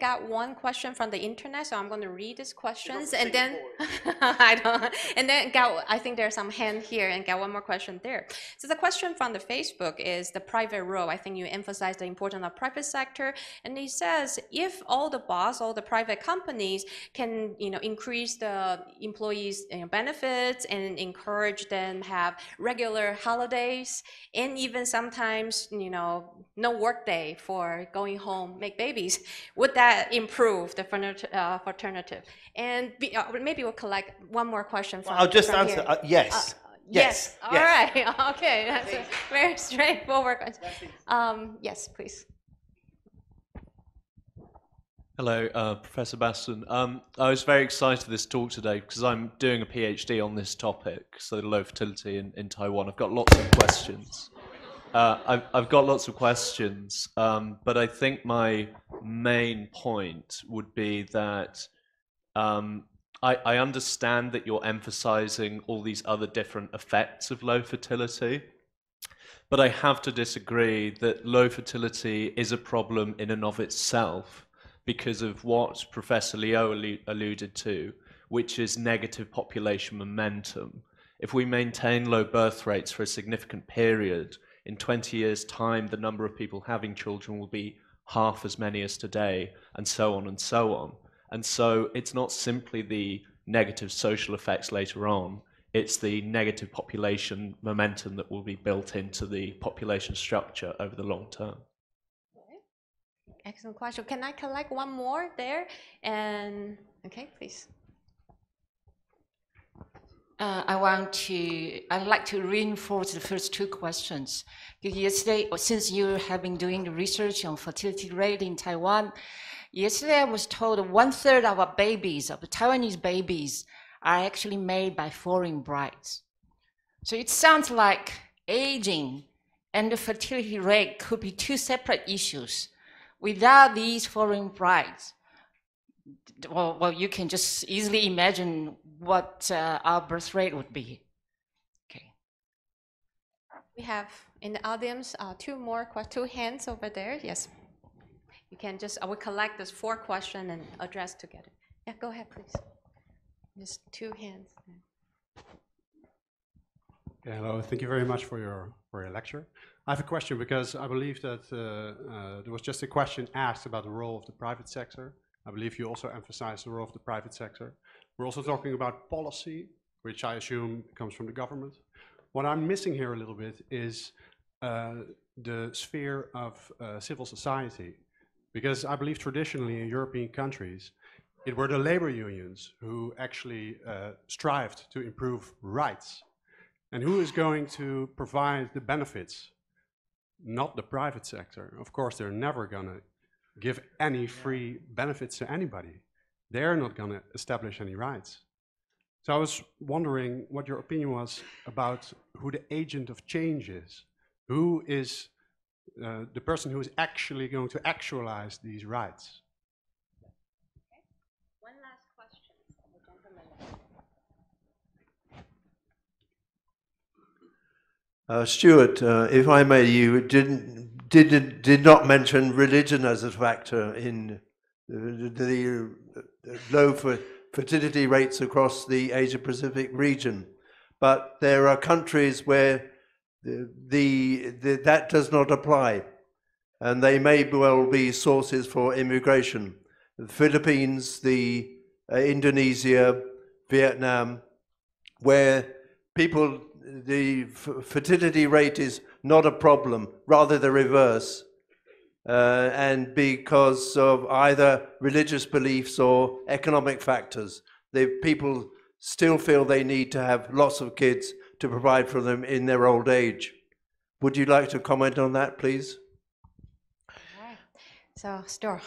got one question from the internet, so I'm going to read these questions, and then I think there's some hand here, and got one more question there. So the question from the Facebook is the private role. I think you emphasize the importance of private sector, and it says if all the private companies can increase the employees benefits and encourage them have regular holidays, and even sometimes no work day for going home, make babies, would that improve the fraternity? And maybe we'll collect one more question from I'll just answer, yes. Yes. All right. Okay. That's a very straightforward question. Yes, please. Hello, Professor Baston. I was very excited for this talk today because I'm doing a PhD on this topic, so low fertility in Taiwan. I've got lots of questions. I've got lots of questions, but I think my main point would be that I understand that you're emphasizing all these other different effects of low fertility, but I have to disagree that low fertility is a problem in and of itself because of what Professor Liu alluded to, which is negative population momentum. If we maintain low birth rates for a significant period, in 20 years' time, the number of people having children will be half as many as today, and so on and so on. And so it's not simply the negative social effects later on, it's the negative population momentum that will be built into the population structure over the long term. Excellent question. Can I collect one more there? And okay, please. I'd like to reinforce the first two questions. Yesterday, since you have been doing the research on fertility rate in Taiwan, yesterday I was told 1/3 of our babies, of the Taiwanese babies, are actually made by foreign brides. So it sounds like aging and the fertility rate could be two separate issues. Without these foreign brides, well, you can just easily imagine what our birth rate would be. Okay. We have in the audience two hands over there. Yes. You can just, I will collect these 4 questions and address together. Yeah, go ahead, please. Just 2 hands. Yeah, hello, thank you very much for your lecture. I have a question because I believe that there was just a question asked about the role of the private sector. I believe you also emphasized the role of the private sector. We're also talking about policy, which I assume comes from the government. What I'm missing here a little bit is the sphere of civil society. Because I believe traditionally in European countries, it were the labor unions who actually strived to improve rights. And who is going to provide the benefits? Not the private sector. Of course, they're never going to give any free benefits to anybody. They're not going to establish any rights. So I was wondering what your opinion was about who the agent of change is. Who is the person who is actually going to actualize these rights? Okay. One last question from the gentleman. Stuart, if I may, you did not mention religion as a factor in the low fertility rates across the Asia-Pacific region, but there are countries where that does not apply, and they may well be sources for immigration. The Philippines, Indonesia, Vietnam, where the fertility rate is not a problem, rather the reverse, and because of either religious beliefs or economic factors, people still feel they need to have lots of kids to provide for them in their old age. Would you like to comment on that, please? Okay. So, Stuart.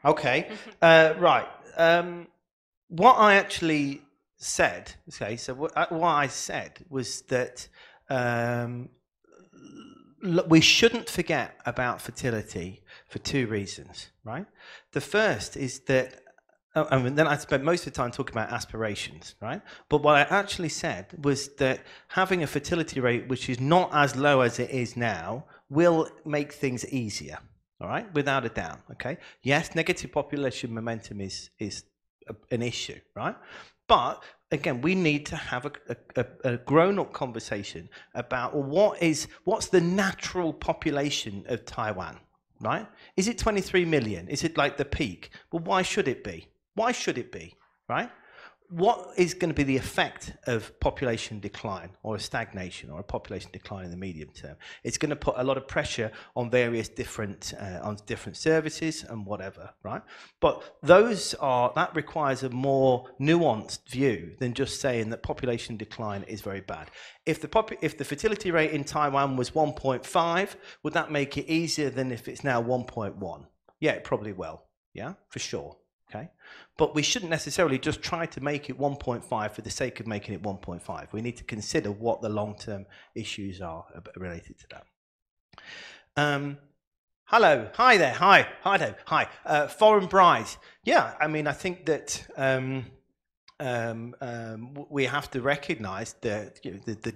Okay, right. What I actually said, okay, so what I said was that we shouldn't forget about fertility for 2 reasons, right? The first is that, and then I spent most of the time talking about aspirations, right? But what I actually said was that having a fertility rate which is not as low as it is now will make things easier, all right, without a doubt, okay? Yes, negative population momentum is an issue, right? But again, we need to have a grown-up conversation about, well, what's the natural population of Taiwan, right? Is it 23 million? Is it like the peak? Well, why should it be? Why should it be, right? What is going to be the effect of population decline or a stagnation or a population decline in the medium term? It's going to put a lot of pressure on various different services and whatever, right? But that requires a more nuanced view than just saying that population decline is very bad. If the fertility rate in Taiwan was 1.5, would that make it easier than if it's now 1.1? Yeah, it probably will. Yeah, for sure. Okay, but we shouldn't necessarily just try to make it 1.5 for the sake of making it 1.5. We need to consider what the long-term issues are related to that. Hello, hi there, hi there, hi. Foreign brides. Yeah, I mean, I think that we have to recognise the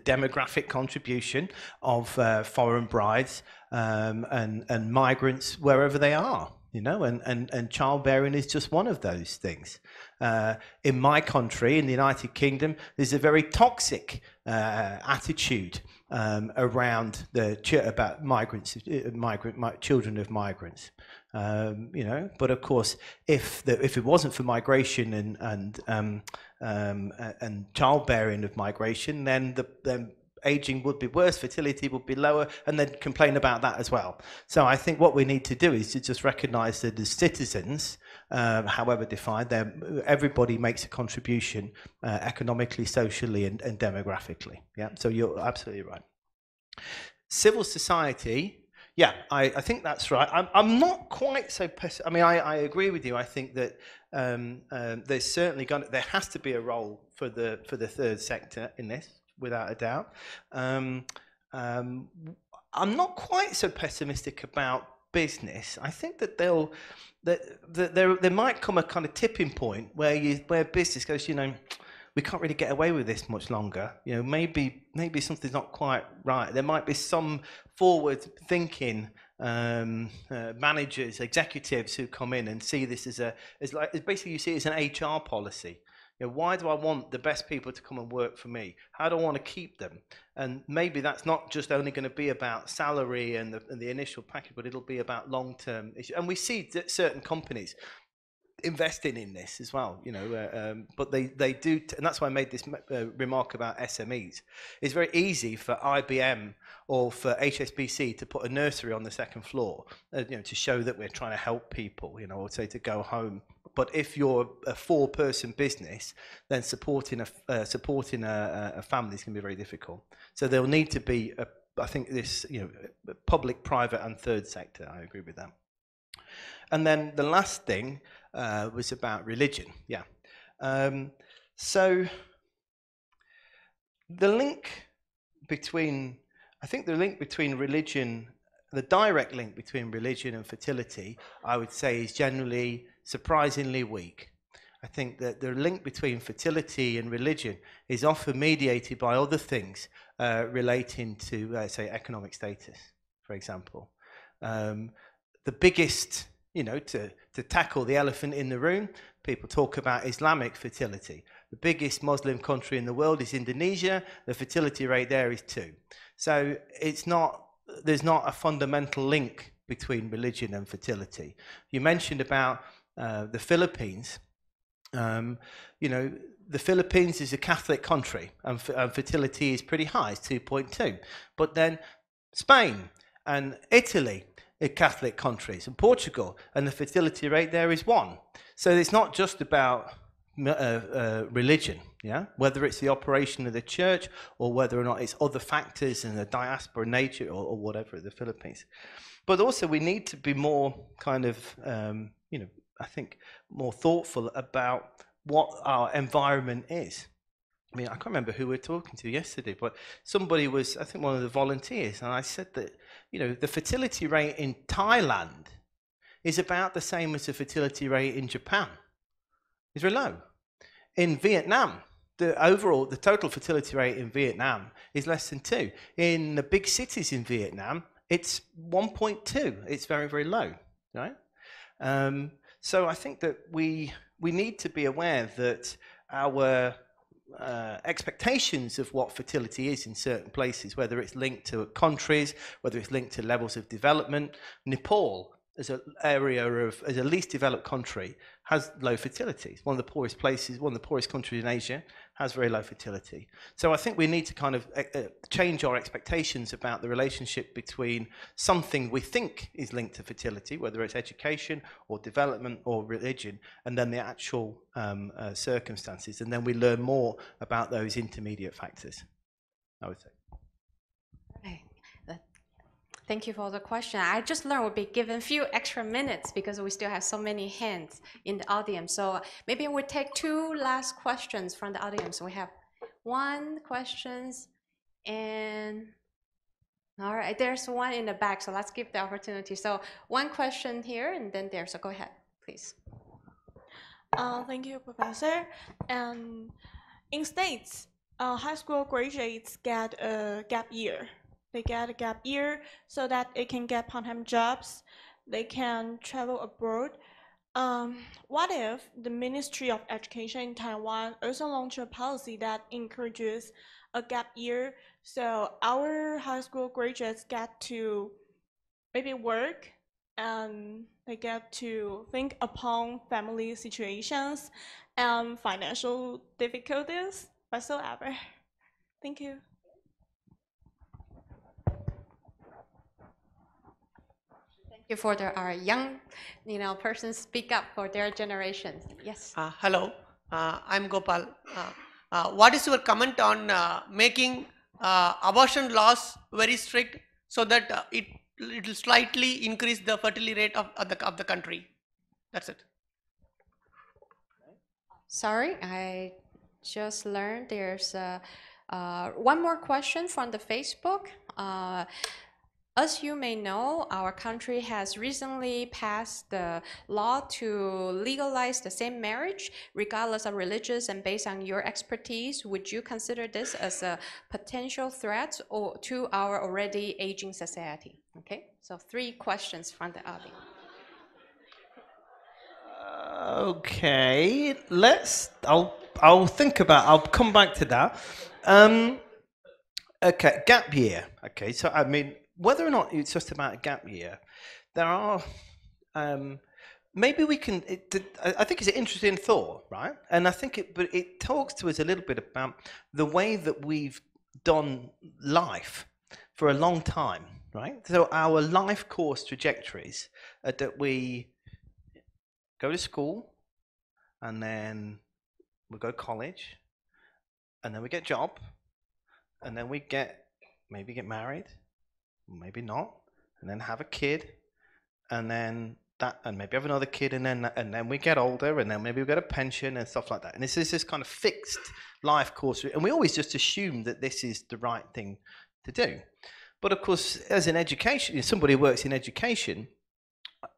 demographic contribution of foreign brides and migrants wherever they are. You know, and childbearing is just one of those things. In my country, in the United Kingdom, there's a very toxic attitude around about migrants, children of migrants. You know, but of course, if it wasn't for migration and childbearing of migration, then aging would be worse, fertility would be lower, and then complain about that as well. So I think what we need to do is to just recognise that as citizens, however defined, everybody makes a contribution economically, socially, and demographically. Yeah, so you're absolutely right. Civil society, yeah, I think that's right. I'm not quite so I mean, I agree with you. I think that there's certainly there has to be a role for the third sector in this, without a doubt. I'm not quite so pessimistic about business. I think that there might come a kind of tipping point where business goes, you know, we can't really get away with this much longer. You know, maybe something's not quite right. There might be some forward-thinking managers, executives who come in and see this as basically you see it as an HR policy. You know, why do I want the best people to come and work for me? How do I want to keep them? And maybe that's not just only going to be about salary and the initial package, but it'll be about long-term issues. And we see that certain companies investing in this as well, you know, but they do, and that's why I made this remark about SMEs. It's very easy for IBM or for HSBC to put a nursery on the second floor, you know, to show that we're trying to help people, you know, or say to go home. But if you're a four-person business, then supporting a family is going to be very difficult. So there'll need to be, I think, this, you know, public, private, and third sector. I agree with that. And then the last thing was about religion. Yeah. So the link between, I think the link between religion, the direct link between religion and fertility, I would say, is generally surprisingly weak. I think that the link between fertility and religion is often mediated by other things relating to, say, economic status, for example. The biggest, you know, to tackle the elephant in the room, people talk about Islamic fertility. The biggest Muslim country in the world is Indonesia. The fertility rate there is 2. So there's not a fundamental link between religion and fertility. You mentioned about the Philippines. You know, the Philippines is a Catholic country, and fertility is pretty high, it's 2.2. But then Spain and Italy are Catholic countries, and Portugal, and the fertility rate there is 1. So it's not just about religion, yeah, whether it's the operation of the church or whether or not it's other factors and the diaspora nature or whatever of the Philippines. But also we need to be more kind of, you know, I think more thoughtful about what our environment is. I mean, I can't remember who we were talking to yesterday, but somebody was, I think, one of the volunteers, and I said that, you know, the fertility rate in Thailand is about the same as the fertility rate in Japan. It's very low. In Vietnam, the total fertility rate in Vietnam is less than 2. In the big cities in Vietnam, it's 1.2. It's very, very low, right? So I think that we need to be aware that our expectations of what fertility is in certain places, whether it's linked to countries, whether it's linked to levels of development. Nepal, as an area of, as a least developed country, has low fertility. It's one of the poorest places, one of the poorest countries in Asia, has very low fertility. So I think we need to kind of change our expectations about the relationship between something we think is linked to fertility, whether it's education or development or religion, and then the actual circumstances. And then we learn more about those intermediate factors, I would say. Okay. Thank you for the question. I just learned we'll be given a few extra minutes because we still have so many hands in the audience. So maybe we'll take 2 last questions from the audience. We have 1 question, and all right, there's one in the back, so let's give the opportunity. So 1 question here, and then there. So go ahead, please. Thank you, Professor. In States, high school graduates get a gap year. They get a gap year so that they can get part-time jobs. They can travel abroad. What if the Ministry of Education in Taiwan also launched a policy that encourages a gap year, so our high school graduates get to maybe work and they get to think upon family situations and financial difficulties whatsoever? Thank you. Thank you for our young, persons speak up for their generations. Yes. Hello, I'm Gopal. What is your comment on making abortion laws very strict so that it will slightly increase the fertility rate of the country? That's it. Sorry, I just learned there's one more question from the Facebook. As you may know, our country has recently passed the law to legalize the same marriage, regardless of religious, and based on your expertise, would you consider this as a potential threat to our already aging society? Okay, so 3 questions from the audience. Okay, I'll think about, I'll come back to that. Okay, gap year. Okay, so I mean, whether or not it's just about a gap year, there are, maybe we can, I think it's an interesting thought, right? And I think but it talks to us a little bit about the way that we've done life for a long time, right? So our life course trajectories are that we go to school, and then we go to college, and then we get a job, and then we maybe get married, maybe not, and then have a kid, and then maybe have another kid, and then we get older, and then maybe we get a pension and stuff like that. And this is this kind of fixed life course, and we always just assume that this is the right thing to do. But of course, as an education, if somebody who works in education,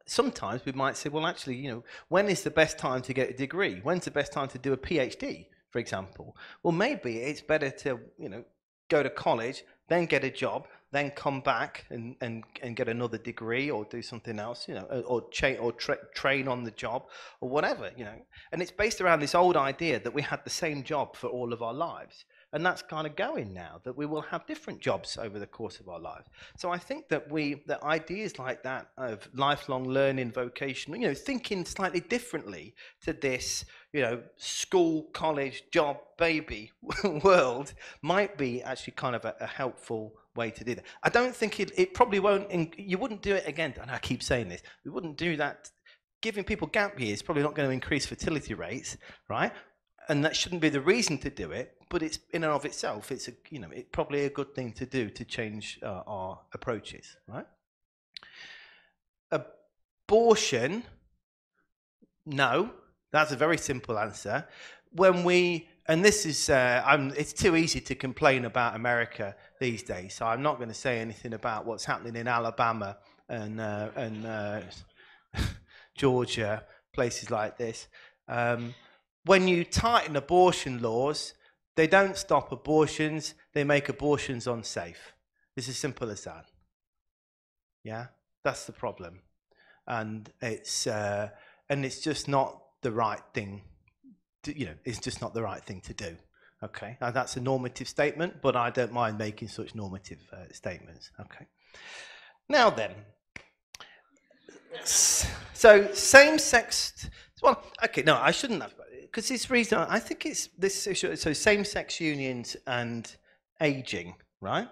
sometimes we might say, well, actually, when is the best time to get a degree? When's the best time to do a PhD, for example? Well, maybe it's better to, go to college, then get a job, then come back and get another degree or do something else, or train on the job or whatever, And it's based around this old idea that we had the same job for all of our lives. And that's kind of going now, that we will have different jobs over the course of our lives. So I think that that ideas like that of lifelong learning, vocation, thinking slightly differently to this, school, college, job, baby world might be actually kind of a helpful way to do that. I don't think it probably won't, you wouldn't do it again, and I keep saying this, we wouldn't do that. Giving people gap years is probably not going to increase fertility rates, right? And that shouldn't be the reason to do it, but it's in and of itself, it's it's probably a good thing to do to change our approaches, right? Abortion, no, that's a very simple answer. And this is, it's too easy to complain about America these days, so I'm not going to say anything about what's happening in Alabama and Georgia, places like this. When you tighten abortion laws, they don't stop abortions, they make abortions unsafe. It's as simple as that. Yeah, that's the problem, and it's just not the right thing. It's just not the right thing to do. Okay, now that's a normative statement, but I don't mind making such normative statements. Okay, now then, so same-sex. Well, okay, no, I shouldn't have, because this reason I think it's this issue. So same-sex unions and aging, right?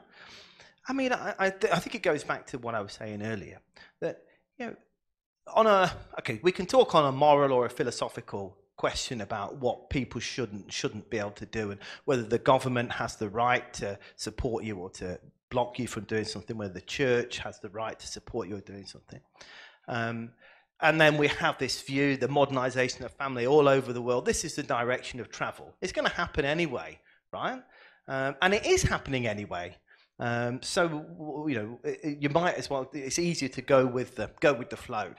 I mean, I think it goes back to what I was saying earlier, that, we can talk on a moral or a philosophical question about what people shouldn't be able to do, and whether the government has the right to support you or to block you from doing something, whether the church has the right to support you or doing something. And then we have this view, the modernization of family all over the world. This is the direction of travel. It's going to happen anyway, right? And it is happening anyway. So you might as well. It's easier to go with the flow.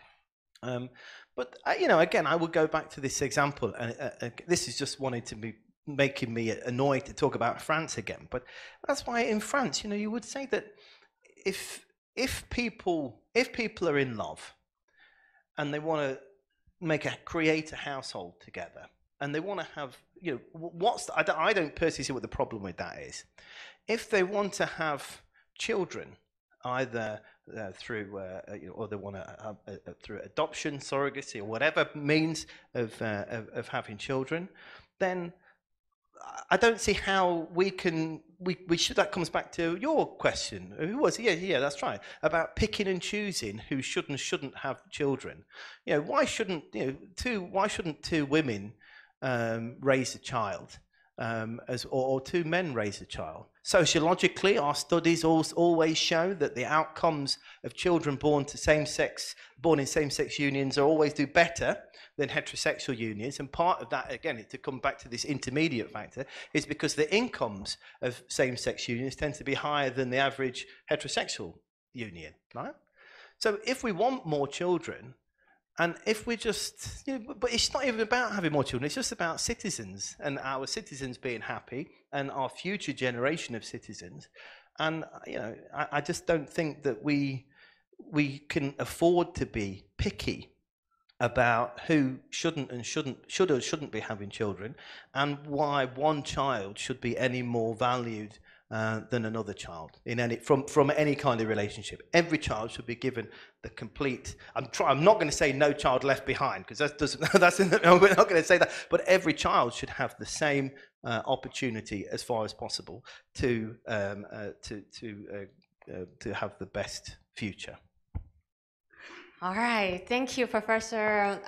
But again, I would go back to this example, and this is just wanting to be making me annoyed to talk about France again. But that's why in France, you would say that if people are in love and they want to create a household together, and they want to have, I don't personally see what the problem with that is. If they want to have children, either through, or they want to have through adoption, surrogacy, or whatever means of having children, then I don't see how we should. That comes back to your question. Who was it? Yeah, that's right. About picking and choosing who should and shouldn't have children. Why shouldn't two women raise a child, or two men raise a child? Sociologically, our studies always show that the outcomes of children born in same-sex unions always do better than heterosexual unions. And part of that, again, to come back to this intermediate factor, is because the incomes of same-sex unions tend to be higher than the average heterosexual union, right? So if we want more children, and if we just, but it's not even about having more children, it's just about citizens, and our citizens being happy, and our future generation of citizens. And, I just don't think that we can afford to be picky about who should or shouldn't be having children, and why one child should be any more valued than another child from any kind of relationship. Every child should be given the complete. I'm not going to say no child left behind, because we're not going to say that. But every child should have the same opportunity, as far as possible, to have the best future. All right, thank you, Professor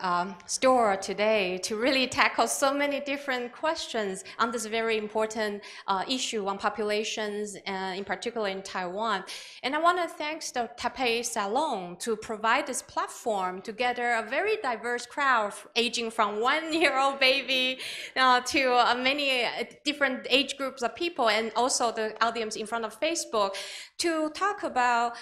Storr, today to really tackle so many different questions on this very important issue on populations, in particular in Taiwan. And I want to thank the Taipei Salon to provide this platform to gather a very diverse crowd, aging from 1-year-old baby to many different age groups of people, and also the audience in front of Facebook, to talk about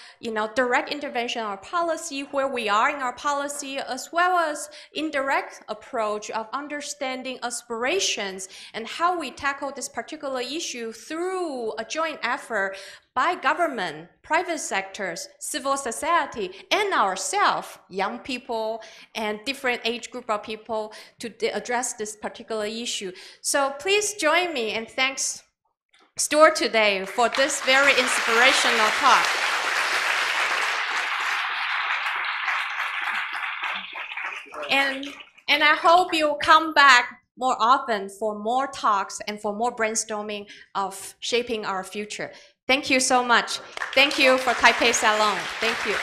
direct intervention or policy, where we are in our policy, as well as indirect approach of understanding aspirations and how we tackle this particular issue through a joint effort by government, private sectors, civil society, and ourselves, young people and different age group of people, to address this particular issue. So please join me and thanks Storr today for this very inspirational talk. And I hope you'll come back more often for more talks and for more brainstorming of shaping our future. Thank you so much. Thank you for Taipei Salon. Thank you.